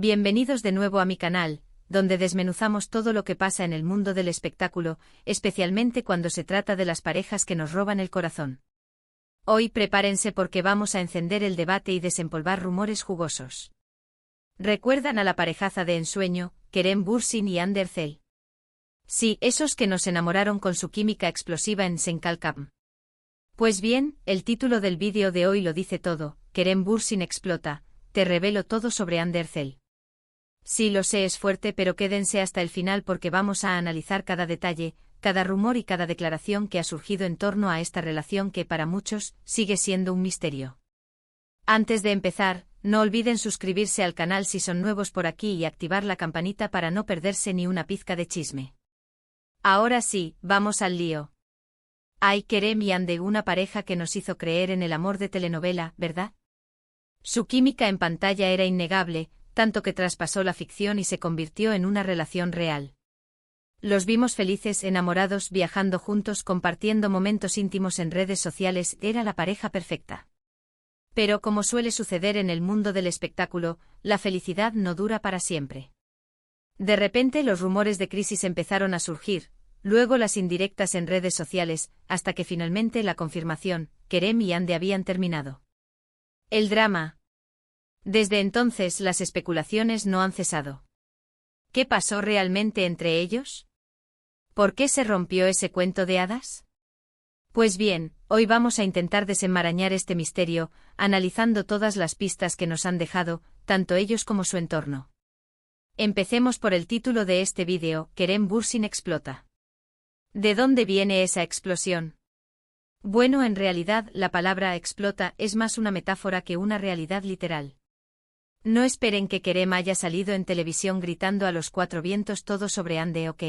Bienvenidos de nuevo a mi canal, donde desmenuzamos todo lo que pasa en el mundo del espectáculo, especialmente cuando se trata de las parejas que nos roban el corazón. Hoy prepárense porque vamos a encender el debate y desempolvar rumores jugosos. ¿Recuerdan a la parejaza de ensueño, Kerem Bürsin y Hande Erçel? Sí, esos que nos enamoraron con su química explosiva en Senkalkam. Pues bien, el título del vídeo de hoy lo dice todo: Kerem Bürsin explota, te revelo todo sobre Hande Erçel. Sí, lo sé, es fuerte, pero quédense hasta el final porque vamos a analizar cada detalle, cada rumor y cada declaración que ha surgido en torno a esta relación que para muchos sigue siendo un misterio. Antes de empezar, no olviden suscribirse al canal si son nuevos por aquí y activar la campanita para no perderse ni una pizca de chisme. Ahora sí, vamos al lío. Hay Kerem y Hande, una pareja que nos hizo creer en el amor de telenovela, ¿verdad? Su química en pantalla era innegable, tanto que traspasó la ficción y se convirtió en una relación real. Los vimos felices, enamorados, viajando juntos, compartiendo momentos íntimos en redes sociales, era la pareja perfecta. Pero como suele suceder en el mundo del espectáculo, la felicidad no dura para siempre. De repente los rumores de crisis empezaron a surgir, luego las indirectas en redes sociales, hasta que finalmente la confirmación: Kerem y Hande habían terminado. El drama. Desde entonces las especulaciones no han cesado. ¿Qué pasó realmente entre ellos? ¿Por qué se rompió ese cuento de hadas? Pues bien, hoy vamos a intentar desenmarañar este misterio, analizando todas las pistas que nos han dejado, tanto ellos como su entorno. Empecemos por el título de este vídeo: Kerem Bürsin explota. ¿De dónde viene esa explosión? Bueno, en realidad la palabra explota es más una metáfora que una realidad literal. No esperen que Kerem haya salido en televisión gritando a los cuatro vientos todo sobre Hande, ¿ok?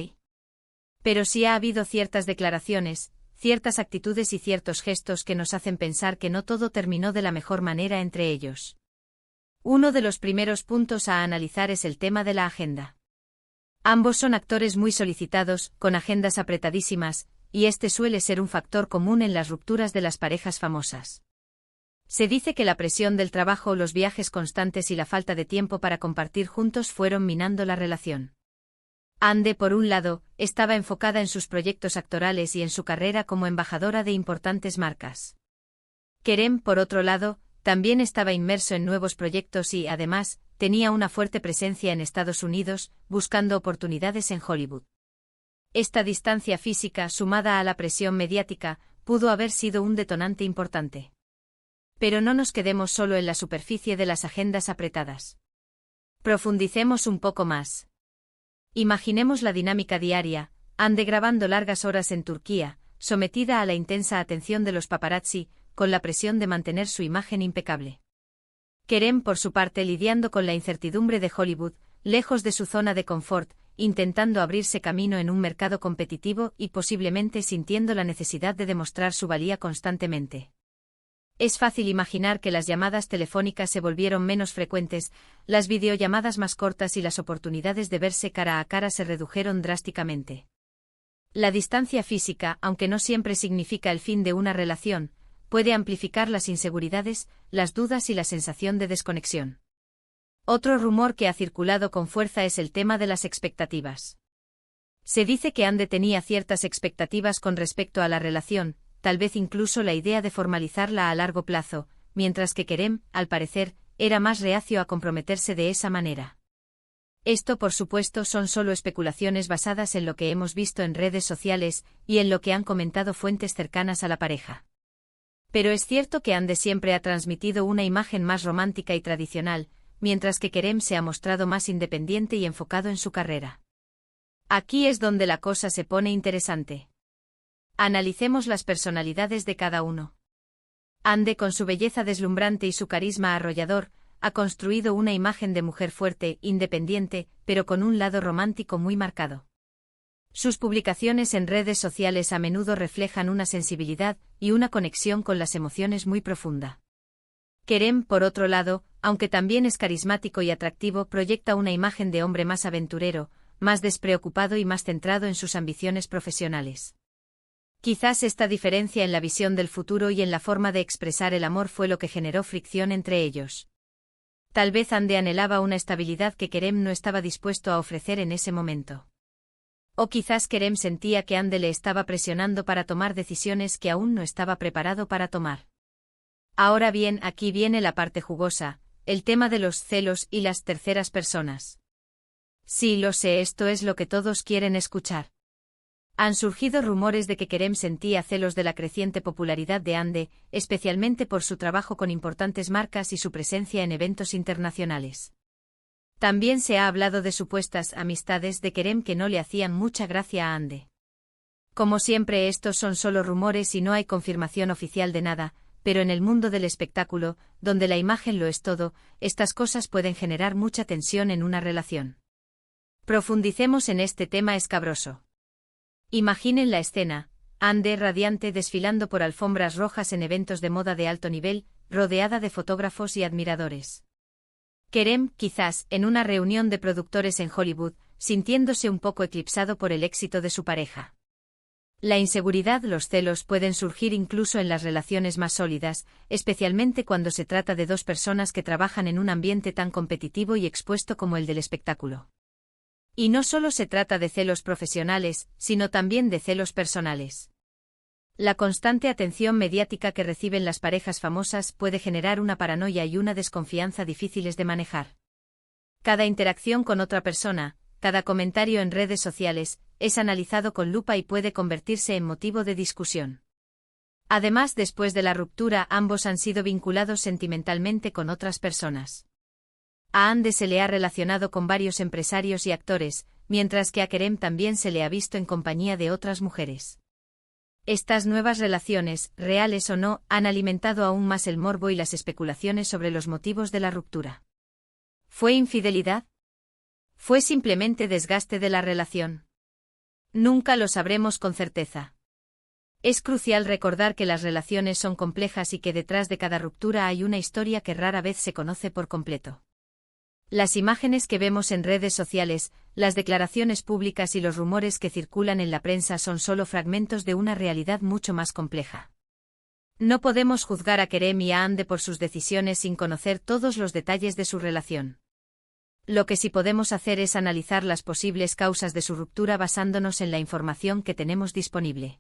Pero sí ha habido ciertas declaraciones, ciertas actitudes y ciertos gestos que nos hacen pensar que no todo terminó de la mejor manera entre ellos. Uno de los primeros puntos a analizar es el tema de la agenda. Ambos son actores muy solicitados, con agendas apretadísimas, y este suele ser un factor común en las rupturas de las parejas famosas. Se dice que la presión del trabajo, los viajes constantes y la falta de tiempo para compartir juntos fueron minando la relación. Hande, por un lado, estaba enfocada en sus proyectos actorales y en su carrera como embajadora de importantes marcas. Kerem, por otro lado, también estaba inmerso en nuevos proyectos y, además, tenía una fuerte presencia en Estados Unidos, buscando oportunidades en Hollywood. Esta distancia física, sumada a la presión mediática, pudo haber sido un detonante importante. Pero no nos quedemos solo en la superficie de las agendas apretadas. Profundicemos un poco más. Imaginemos la dinámica diaria: Hande grabando largas horas en Turquía, sometida a la intensa atención de los paparazzi, con la presión de mantener su imagen impecable. Kerem, por su parte, lidiando con la incertidumbre de Hollywood, lejos de su zona de confort, intentando abrirse camino en un mercado competitivo y posiblemente sintiendo la necesidad de demostrar su valía constantemente. Es fácil imaginar que las llamadas telefónicas se volvieron menos frecuentes, las videollamadas más cortas y las oportunidades de verse cara a cara se redujeron drásticamente. La distancia física, aunque no siempre significa el fin de una relación, puede amplificar las inseguridades, las dudas y la sensación de desconexión. Otro rumor que ha circulado con fuerza es el tema de las expectativas. Se dice que Hande tenía ciertas expectativas con respecto a la relación, tal vez incluso la idea de formalizarla a largo plazo, mientras que Kerem, al parecer, era más reacio a comprometerse de esa manera. Esto, por supuesto, son solo especulaciones basadas en lo que hemos visto en redes sociales y en lo que han comentado fuentes cercanas a la pareja. Pero es cierto que Hande siempre ha transmitido una imagen más romántica y tradicional, mientras que Kerem se ha mostrado más independiente y enfocado en su carrera. Aquí es donde la cosa se pone interesante. Analicemos las personalidades de cada uno. Hande, con su belleza deslumbrante y su carisma arrollador, ha construido una imagen de mujer fuerte, independiente, pero con un lado romántico muy marcado. Sus publicaciones en redes sociales a menudo reflejan una sensibilidad y una conexión con las emociones muy profunda. Kerem, por otro lado, aunque también es carismático y atractivo, proyecta una imagen de hombre más aventurero, más despreocupado y más centrado en sus ambiciones profesionales. Quizás esta diferencia en la visión del futuro y en la forma de expresar el amor fue lo que generó fricción entre ellos. Tal vez Ande anhelaba una estabilidad que Kerem no estaba dispuesto a ofrecer en ese momento. O quizás Kerem sentía que Ande le estaba presionando para tomar decisiones que aún no estaba preparado para tomar. Ahora bien, aquí viene la parte jugosa, el tema de los celos y las terceras personas. Sí, lo sé, esto es lo que todos quieren escuchar. Han surgido rumores de que Kerem sentía celos de la creciente popularidad de Ande, especialmente por su trabajo con importantes marcas y su presencia en eventos internacionales. También se ha hablado de supuestas amistades de Kerem que no le hacían mucha gracia a Ande. Como siempre, estos son solo rumores y no hay confirmación oficial de nada, pero en el mundo del espectáculo, donde la imagen lo es todo, estas cosas pueden generar mucha tensión en una relación. Profundicemos en este tema escabroso. Imaginen la escena: Ande, radiante, desfilando por alfombras rojas en eventos de moda de alto nivel, rodeada de fotógrafos y admiradores. Kerem, quizás, en una reunión de productores en Hollywood, sintiéndose un poco eclipsado por el éxito de su pareja. La inseguridad, los celos pueden surgir incluso en las relaciones más sólidas, especialmente cuando se trata de dos personas que trabajan en un ambiente tan competitivo y expuesto como el del espectáculo. Y no solo se trata de celos profesionales, sino también de celos personales. La constante atención mediática que reciben las parejas famosas puede generar una paranoia y una desconfianza difíciles de manejar. Cada interacción con otra persona, cada comentario en redes sociales, es analizado con lupa y puede convertirse en motivo de discusión. Además, después de la ruptura, ambos han sido vinculados sentimentalmente con otras personas. A Ande se le ha relacionado con varios empresarios y actores, mientras que a Kerem también se le ha visto en compañía de otras mujeres. Estas nuevas relaciones, reales o no, han alimentado aún más el morbo y las especulaciones sobre los motivos de la ruptura. ¿Fue infidelidad? ¿Fue simplemente desgaste de la relación? Nunca lo sabremos con certeza. Es crucial recordar que las relaciones son complejas y que detrás de cada ruptura hay una historia que rara vez se conoce por completo. Las imágenes que vemos en redes sociales, las declaraciones públicas y los rumores que circulan en la prensa son solo fragmentos de una realidad mucho más compleja. No podemos juzgar a Kerem y a Ande por sus decisiones sin conocer todos los detalles de su relación. Lo que sí podemos hacer es analizar las posibles causas de su ruptura basándonos en la información que tenemos disponible.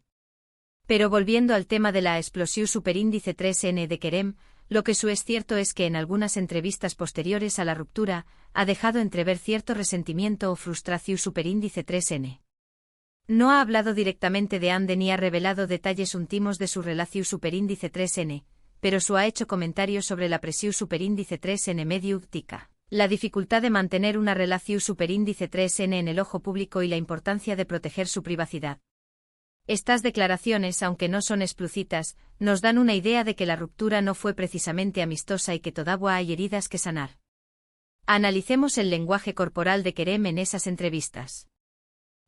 Pero volviendo al tema de la explosión superíndice 3N de Kerem, lo que es cierto es que en algunas entrevistas posteriores a la ruptura, ha dejado entrever cierto resentimiento o frustración superíndice 3N. No ha hablado directamente de Ande ni ha revelado detalles íntimos de su relación superíndice 3N, pero su ha hecho comentarios sobre la presión superíndice 3N mediática, la dificultad de mantener una relación superíndice 3N en el ojo público y la importancia de proteger su privacidad. Estas declaraciones, aunque no son explícitas, nos dan una idea de que la ruptura no fue precisamente amistosa y que todavía hay heridas que sanar. Analicemos el lenguaje corporal de Kerem en esas entrevistas.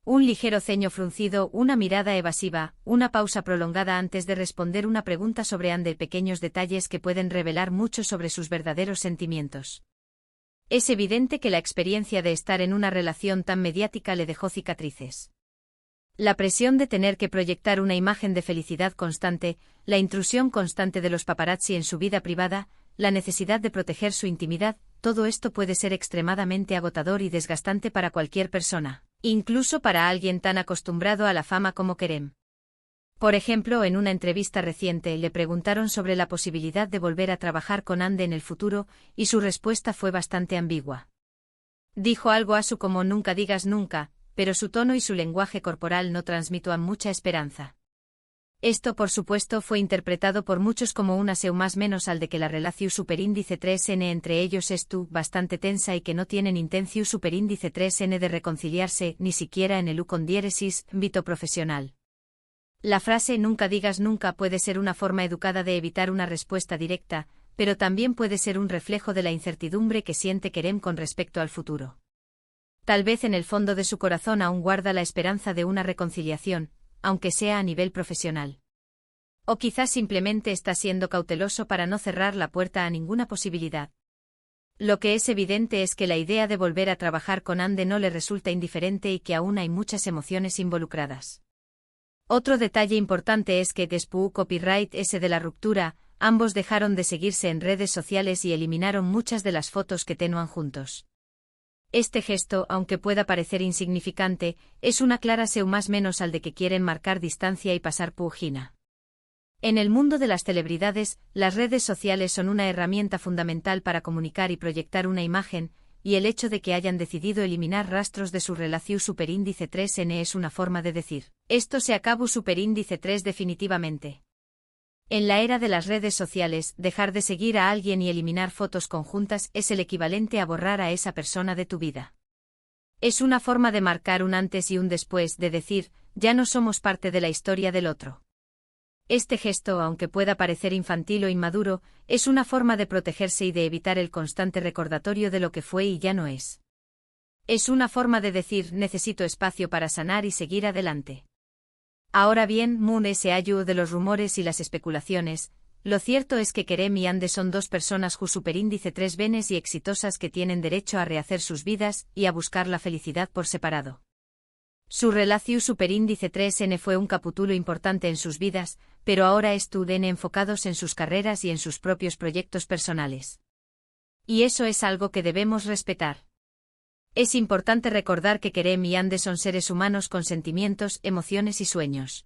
Un ligero ceño fruncido, una mirada evasiva, una pausa prolongada antes de responder una pregunta sobre Ande, pequeños detalles que pueden revelar mucho sobre sus verdaderos sentimientos. Es evidente que la experiencia de estar en una relación tan mediática le dejó cicatrices. La presión de tener que proyectar una imagen de felicidad constante, la intrusión constante de los paparazzi en su vida privada, la necesidad de proteger su intimidad, todo esto puede ser extremadamente agotador y desgastante para cualquier persona, incluso para alguien tan acostumbrado a la fama como Kerem. Por ejemplo, en una entrevista reciente le preguntaron sobre la posibilidad de volver a trabajar con Ande en el futuro, y su respuesta fue bastante ambigua. Dijo algo así como "nunca digas nunca", pero su tono y su lenguaje corporal no transmitían mucha esperanza. Esto, por supuesto, fue interpretado por muchos como un aseo más menos al de que la relación superíndice 3N entre ellos es bastante tensa y que no tienen intención superíndice 3N de reconciliarse, ni siquiera en el con diéresis, ámbito profesional. La frase "nunca digas nunca" puede ser una forma educada de evitar una respuesta directa, pero también puede ser un reflejo de la incertidumbre que siente Kerem con respecto al futuro. Tal vez en el fondo de su corazón aún guarda la esperanza de una reconciliación, aunque sea a nivel profesional. O quizás simplemente está siendo cauteloso para no cerrar la puerta a ninguna posibilidad. Lo que es evidente es que la idea de volver a trabajar con Ande no le resulta indiferente y que aún hay muchas emociones involucradas. Otro detalle importante es que después copyright ese de la ruptura, ambos dejaron de seguirse en redes sociales y eliminaron muchas de las fotos que tenían juntos. Este gesto, aunque pueda parecer insignificante, es una clara señal más menos al de que quieren marcar distancia y pasar página. En el mundo de las celebridades, las redes sociales son una herramienta fundamental para comunicar y proyectar una imagen, y el hecho de que hayan decidido eliminar rastros de su relación superíndice 3N es una forma de decir, esto se acabó superíndice 3 definitivamente. En la era de las redes sociales, dejar de seguir a alguien y eliminar fotos conjuntas es el equivalente a borrar a esa persona de tu vida. Es una forma de marcar un antes y un después, de decir, ya no somos parte de la historia del otro. Este gesto, aunque pueda parecer infantil o inmaduro, es una forma de protegerse y de evitar el constante recordatorio de lo que fue y ya no es. Es una forma de decir, necesito espacio para sanar y seguir adelante. Ahora bien, Moon S.A.U. de los rumores y las especulaciones, lo cierto es que Kerem y Ande son dos personas ju superíndice 3 venes y exitosas que tienen derecho a rehacer sus vidas y a buscar la felicidad por separado. Su relación superíndice 3N fue un capítulo importante en sus vidas, pero ahora están enfocados en sus carreras y en sus propios proyectos personales. Y eso es algo que debemos respetar. Es importante recordar que Kerem y Ande son seres humanos con sentimientos, emociones y sueños.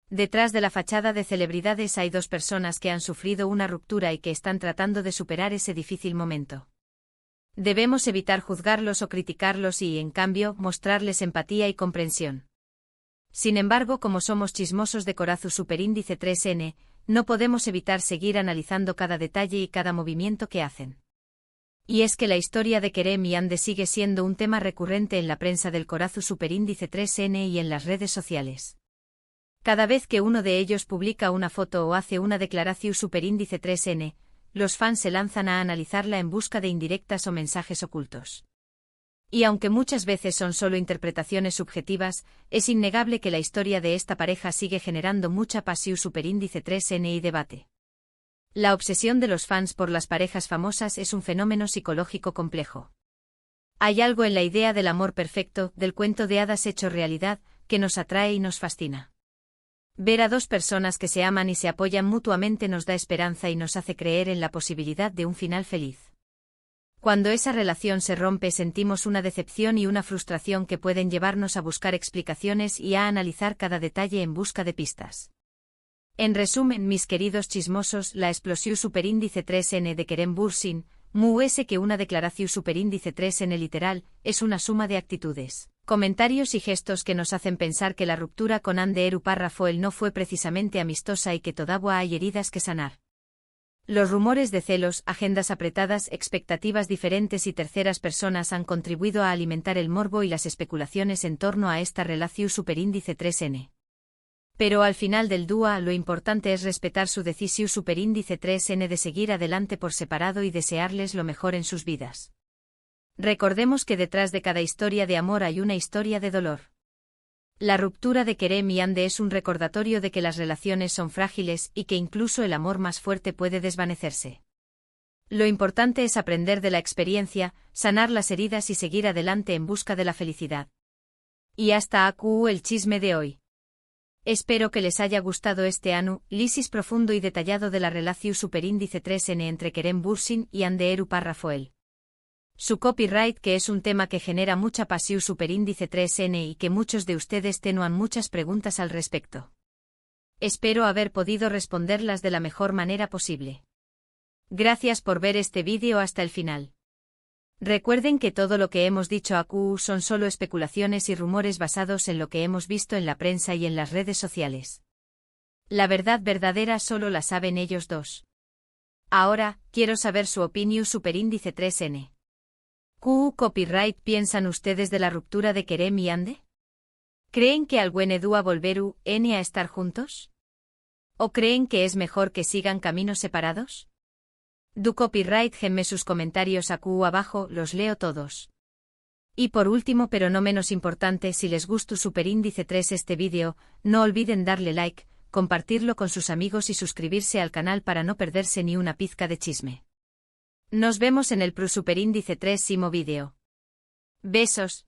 Detrás de la fachada de celebridades hay dos personas que han sufrido una ruptura y que están tratando de superar ese difícil momento. Debemos evitar juzgarlos o criticarlos y, en cambio, mostrarles empatía y comprensión. Sin embargo, como somos chismosos de corazón superíndice 3N, no podemos evitar seguir analizando cada detalle y cada movimiento que hacen. Y es que la historia de Kerem y Ande sigue siendo un tema recurrente en la prensa del corazón superíndice 3N y en las redes sociales. Cada vez que uno de ellos publica una foto o hace una declaración superíndice 3N, los fans se lanzan a analizarla en busca de indirectas o mensajes ocultos. Y aunque muchas veces son solo interpretaciones subjetivas, es innegable que la historia de esta pareja sigue generando mucha pasión superíndice 3N y debate. La obsesión de los fans por las parejas famosas es un fenómeno psicológico complejo. Hay algo en la idea del amor perfecto, del cuento de hadas hecho realidad, que nos atrae y nos fascina. Ver a dos personas que se aman y se apoyan mutuamente nos da esperanza y nos hace creer en la posibilidad de un final feliz. Cuando esa relación se rompe sentimos una decepción y una frustración que pueden llevarnos a buscar explicaciones y a analizar cada detalle en busca de pistas. En resumen, mis queridos chismosos, la explosión superíndice 3N de Kerem Bürsin, muese que una declaración superíndice 3N literal, es una suma de actitudes, comentarios y gestos que nos hacen pensar que la ruptura con Ande Eru Parrafoel no fue precisamente amistosa y que todavía hay heridas que sanar. Los rumores de celos, agendas apretadas, expectativas diferentes y terceras personas han contribuido a alimentar el morbo y las especulaciones en torno a esta relación superíndice 3N. Pero al final del día lo importante es respetar su decisión superíndice 3N de seguir adelante por separado y desearles lo mejor en sus vidas. Recordemos que detrás de cada historia de amor hay una historia de dolor. La ruptura de Kerem y Ande es un recordatorio de que las relaciones son frágiles y que incluso el amor más fuerte puede desvanecerse. Lo importante es aprender de la experiencia, sanar las heridas y seguir adelante en busca de la felicidad. Y hasta aquí el chisme de hoy. Espero que les haya gustado este análisis profundo y detallado de la relación superíndice 3N entre Kerem Bürsin y Ande Eru Parrafoel. Su copyright, que es un tema que genera mucha pasión superíndice 3N y que muchos de ustedes tenían muchas preguntas al respecto. Espero haber podido responderlas de la mejor manera posible. Gracias por ver este vídeo hasta el final. Recuerden que todo lo que hemos dicho aquí son solo especulaciones y rumores basados en lo que hemos visto en la prensa y en las redes sociales. La verdad verdadera solo la saben ellos dos. Ahora, quiero saber su opinión superíndice 3N. ¿Qué copyright piensan ustedes de la ruptura de Kerem y Ande? ¿Creen que alguien edúa volveru a estar juntos? ¿O creen que es mejor que sigan caminos separados? Du copyright genme sus comentarios aquí abajo, los leo todos. Y por último pero no menos importante, si les gustó superíndice 3 este vídeo, no olviden darle like, compartirlo con sus amigos y suscribirse al canal para no perderse ni una pizca de chisme. Nos vemos en el superíndice 3 vídeo. Besos.